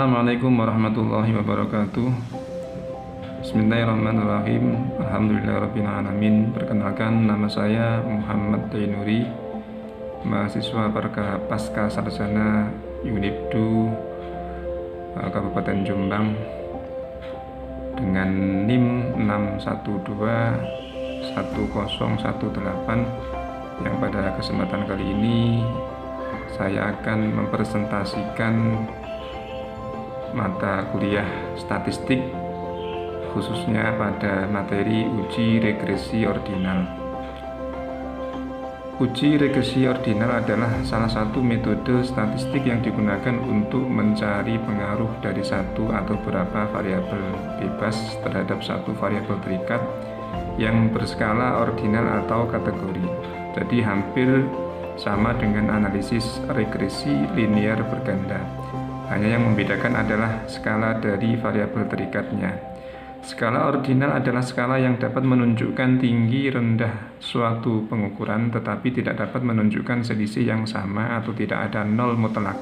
Assalamualaikum warahmatullahi wabarakatuh. Bismillahirrahmanirrahim. Alhamdulillahirrabbilalamin. Perkenalkan, nama saya Muhammad Tainuri, mahasiswa Pasca Sarjana Unibdu Kabupaten Jombang dengan NIM 6121018, yang pada kesempatan kali ini saya akan mempresentasikan mata kuliah statistik, khususnya pada materi uji regresi ordinal. Uji regresi ordinal adalah salah satu metode statistik yang digunakan untuk mencari pengaruh dari satu atau beberapa variabel bebas terhadap satu variabel terikat yang berskala ordinal atau kategori. Jadi hampir sama dengan analisis regresi linear berganda. Hanya yang membedakan adalah skala dari variabel terikatnya. Skala ordinal adalah skala yang dapat menunjukkan tinggi rendah suatu pengukuran, tetapi tidak dapat menunjukkan selisih yang sama atau tidak ada nol mutlak.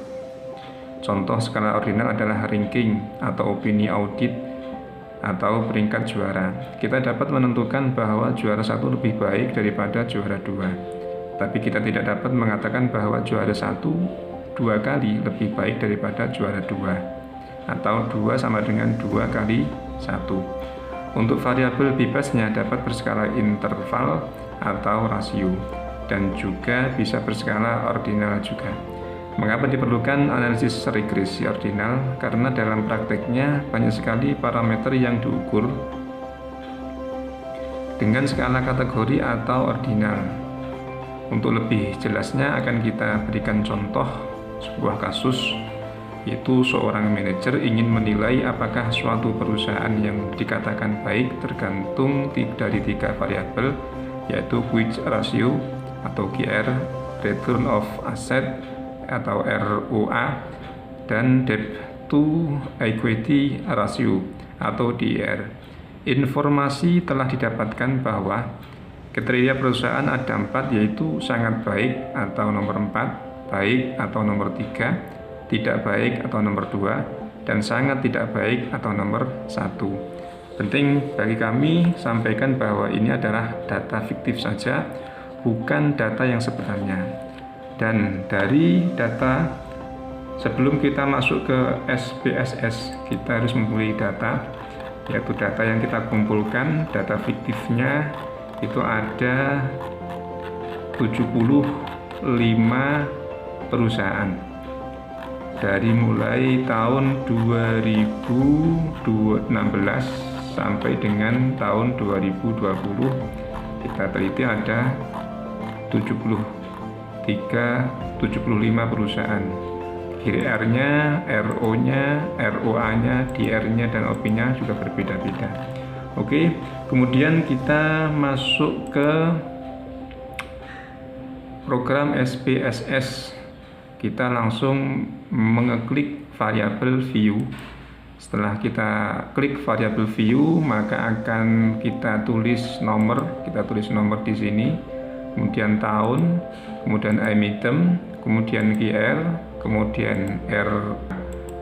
Contoh skala ordinal adalah ranking atau opini audit atau peringkat juara. Kita dapat menentukan bahwa juara 1 lebih baik daripada juara 2, tapi kita tidak dapat mengatakan bahwa juara 1 2 kali lebih baik daripada juara 2, atau 2 sama dengan 2 kali 1. Untuk variabel bebasnya dapat berskala interval atau rasio, dan juga bisa berskala ordinal juga. Mengapa diperlukan analisis regresi ordinal? Karena dalam prakteknya banyak sekali parameter yang diukur dengan skala kategori atau ordinal. Untuk lebih jelasnya akan kita berikan contoh sebuah kasus, yaitu seorang manajer ingin menilai apakah suatu perusahaan yang dikatakan baik tergantung dari 3 variabel, yaitu quick ratio atau QR, return of asset atau ROA, dan debt to equity ratio atau DER. Informasi telah didapatkan bahwa kriteria perusahaan ada 4, yaitu sangat baik atau nomor 4, baik atau nomor 3, tidak baik atau nomor 2, dan sangat tidak baik atau nomor 1. Penting bagi kami sampaikan bahwa ini adalah data fiktif saja, bukan data yang sebenarnya. Dan dari data, sebelum kita masuk ke SPSS, kita harus mempunyai data, yaitu data yang kita kumpulkan. Data fiktifnya itu ada 75 perusahaan dari mulai tahun 2016 sampai dengan tahun 2020. Kita teliti ada 75 perusahaan. GR-nya, RO-nya, ROA-nya, DR-nya, dan OP-nya juga berbeda-beda. Oke, kemudian kita masuk ke program SPSS. Kita langsung mengeklik variabel view. Setelah kita klik variabel view, maka akan kita tulis nomor. Kita tulis nomor di sini, kemudian tahun, kemudian item, kemudian GR, kemudian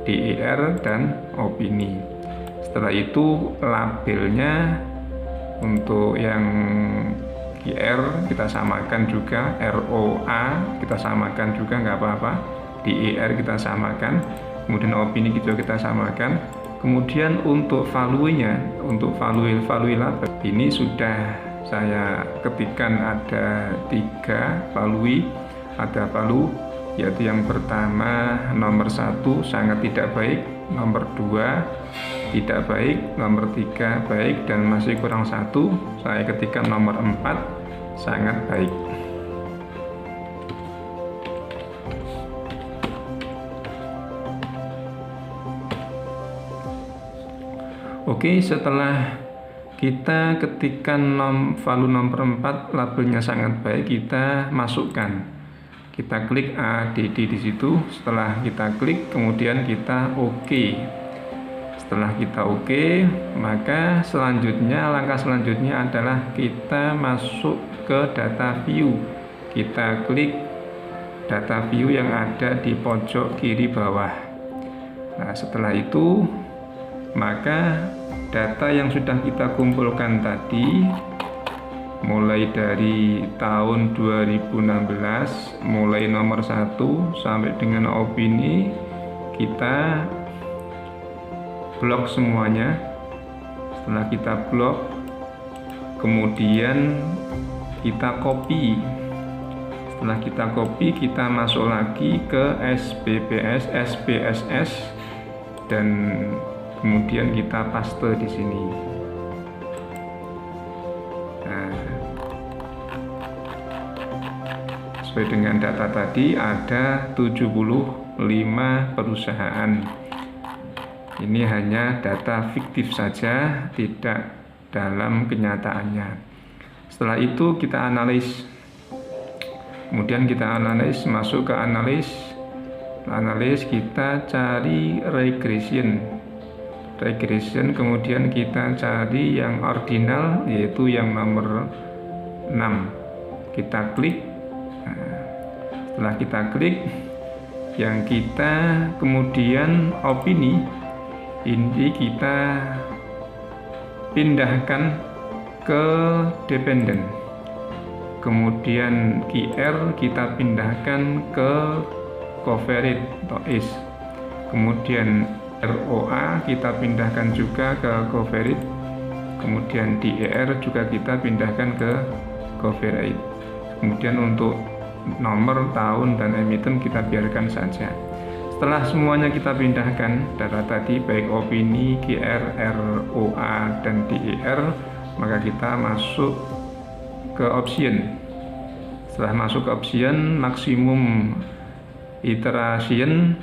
DER, dan opini. Setelah itu labelnya untuk yang GR kita samakan juga, ROA kita samakan juga, nggak apa-apa, DER kita samakan, kemudian opini kita samakan. Kemudian untuk value-nya, untuk value label ini sudah saya ketikkan ada 3 value. Ada value, yaitu yang pertama nomor 1 sangat tidak baik, nomor 2 tidak baik, nomor 3 baik, dan masih kurang 1. Saya ketikkan nomor 4 sangat baik. Oke, setelah kita ketikkan value nomor 4, labelnya sangat baik, kita masukkan. Kita klik ADD di situ. Setelah kita klik, kemudian kita OK. Setelah kita OK, maka langkah selanjutnya adalah kita masuk ke data view. Kita klik data view yang ada di pojok kiri bawah. Nah, setelah itu maka data yang sudah kita kumpulkan tadi mulai dari tahun 2016, mulai nomor 1 sampai dengan opini, kita blok semuanya. Setelah kita blok, kemudian kita copy. Setelah kita copy, kita masuk lagi ke SPPS, SPSS, dan kemudian kita paste di sini. Nah, sesuai dengan data tadi ada 75 perusahaan. Ini hanya data fiktif saja, tidak dalam kenyataannya. Setelah itu kita analis. Kemudian kita analis, masuk ke analis. Analis kita cari regression. Kemudian kita cari yang ordinal, yaitu yang nomor 6. Kita klik. Nah, setelah kita klik, yang kita kemudian opini ini kita pindahkan ke dependen. Kemudian QR kita pindahkan ke covered atau is. Kemudian ROA kita pindahkan juga ke covered. Kemudian DER juga kita pindahkan ke covered. Kemudian untuk nomor, tahun, dan emiten kita biarkan saja. Setelah semuanya kita pindahkan data tadi, baik opini, QR, ROA, dan DER, maka kita masuk ke option. Setelah masuk ke option, maksimum iteration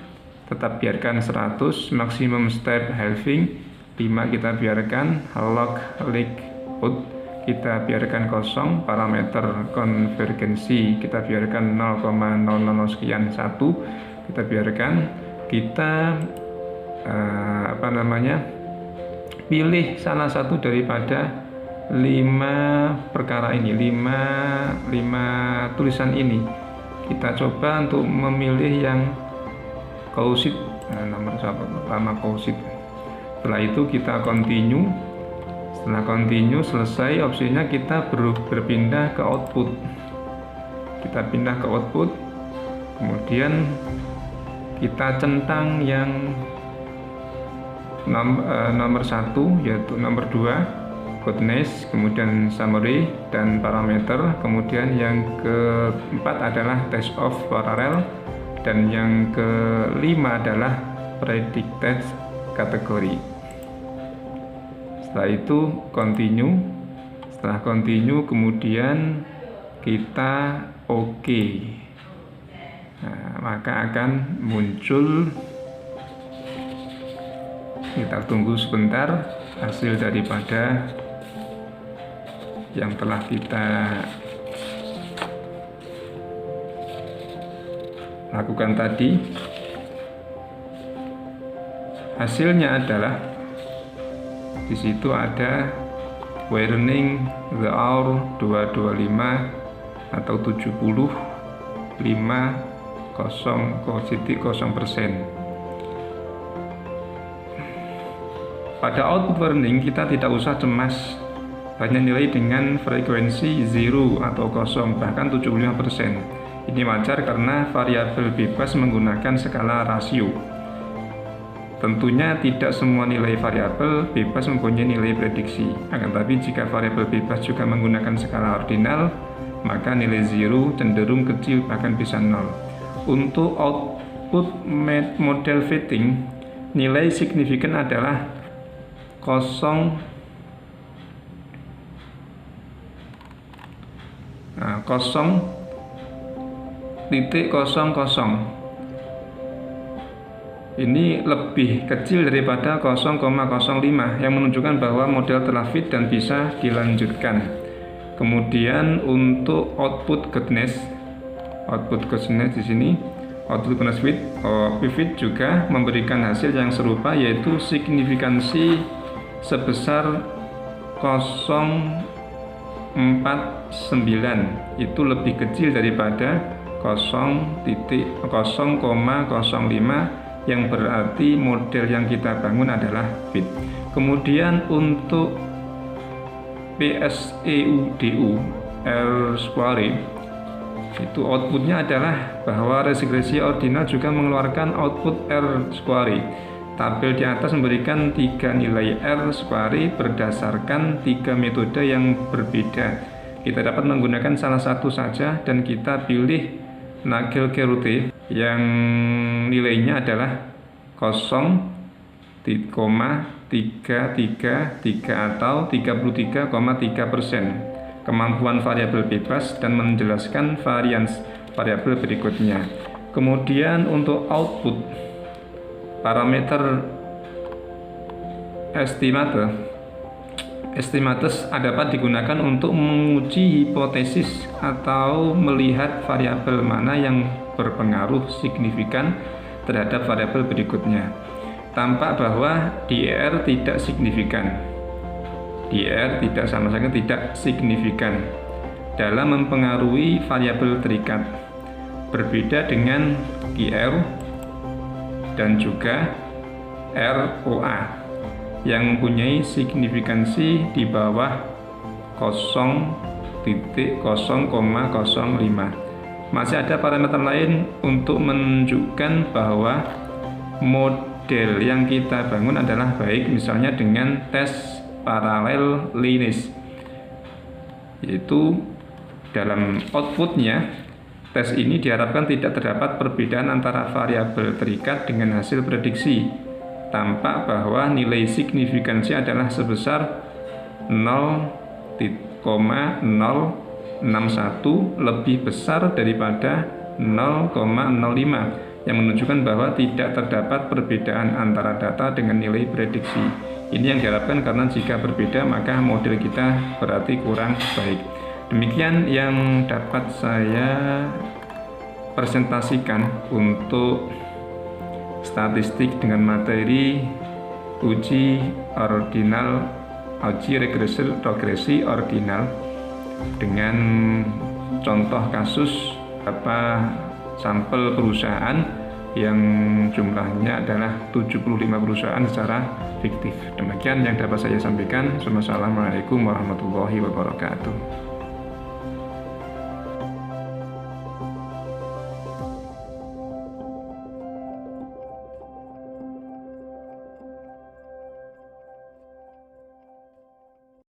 tetap biarkan 100, maksimum step halving 5 kita biarkan, log out kita biarkan kosong, parameter konvergensi kita biarkan 0,00 sekian 1 kita biarkan. Kita pilih salah satu daripada 5 perkara ini, 5 tulisan ini. Kita coba untuk memilih yang Cauchy, nomor pertama Cauchy. Setelah itu kita continue. Setelah continue selesai opsinya, kita berpindah ke output. Kita pindah ke output, kemudian kita centang yang nomor 1, yaitu nomor 2 goodness, kemudian summary dan parameter. Kemudian yang keempat adalah test of parallel, dan yang kelima adalah predicted kategori. Setelah itu continue. Setelah continue kemudian kita OK. Nah, maka akan muncul, kita tunggu sebentar, hasil daripada yang telah kita lakukan tadi. Hasilnya adalah di situ ada warning the hour 225 atau 75,0%. Pada output warning kita tidak usah cemas, hanya nilai dengan frekuensi 0 atau 0, bahkan 75%. Ini wajar karena variabel bebas menggunakan skala rasio. Tentunya tidak semua nilai variabel bebas mempunyai nilai prediksi. Akan tetapi jika variabel bebas juga menggunakan skala ordinal, maka nilai 0 cenderung kecil, bahkan bisa 0. Untuk output model fitting, nilai signifikan adalah 0,00. Ini lebih kecil daripada 0,05 yang menunjukkan bahwa model telah fit dan bisa dilanjutkan. Kemudian untuk output goodness di sini, output goodness fit juga memberikan hasil yang serupa, yaitu signifikansi sebesar 0,49. Itu lebih kecil daripada 0,05 yang berarti model yang kita bangun adalah fit. Kemudian untuk PSEUDU R-square itu outputnya adalah bahwa regresi ordinal juga mengeluarkan output R-square. Tabel di atas memberikan 3 nilai R-square berdasarkan 3 metode yang berbeda. Kita dapat menggunakan salah satu saja dan kita pilih Naegel-Gerute yang nilainya adalah 0,333 atau 33,3%. Kemampuan variabel bebas dan menjelaskan varians variabel berikutnya. Kemudian untuk output parameter estimates dapat digunakan untuk menguji hipotesis atau melihat variabel mana yang berpengaruh signifikan terhadap variabel berikutnya. Tampak bahwa DER tidak signifikan. DER tidak sama sekali tidak signifikan dalam mempengaruhi variabel terikat. Berbeda dengan GR dan juga ROA yang mempunyai signifikansi di bawah 0,05. Masih ada parameter lain untuk menunjukkan bahwa model yang kita bangun adalah baik, misalnya dengan tes paralel linis, yaitu dalam outputnya tes ini diharapkan tidak terdapat perbedaan antara variabel terikat dengan hasil prediksi. Tampak bahwa nilai signifikansi adalah sebesar 0,061 lebih besar daripada 0,05 yang menunjukkan bahwa tidak terdapat perbedaan antara data dengan nilai prediksi. Ini yang diharapkan karena jika berbeda maka model kita berarti kurang baik. Demikian yang dapat saya presentasikan untuk statistik dengan materi uji regresi ordinal dengan contoh kasus sampel perusahaan yang jumlahnya adalah 75 perusahaan secara fiktif. Demikian yang dapat saya sampaikan. Wassalamualaikum warahmatullahi wabarakatuh.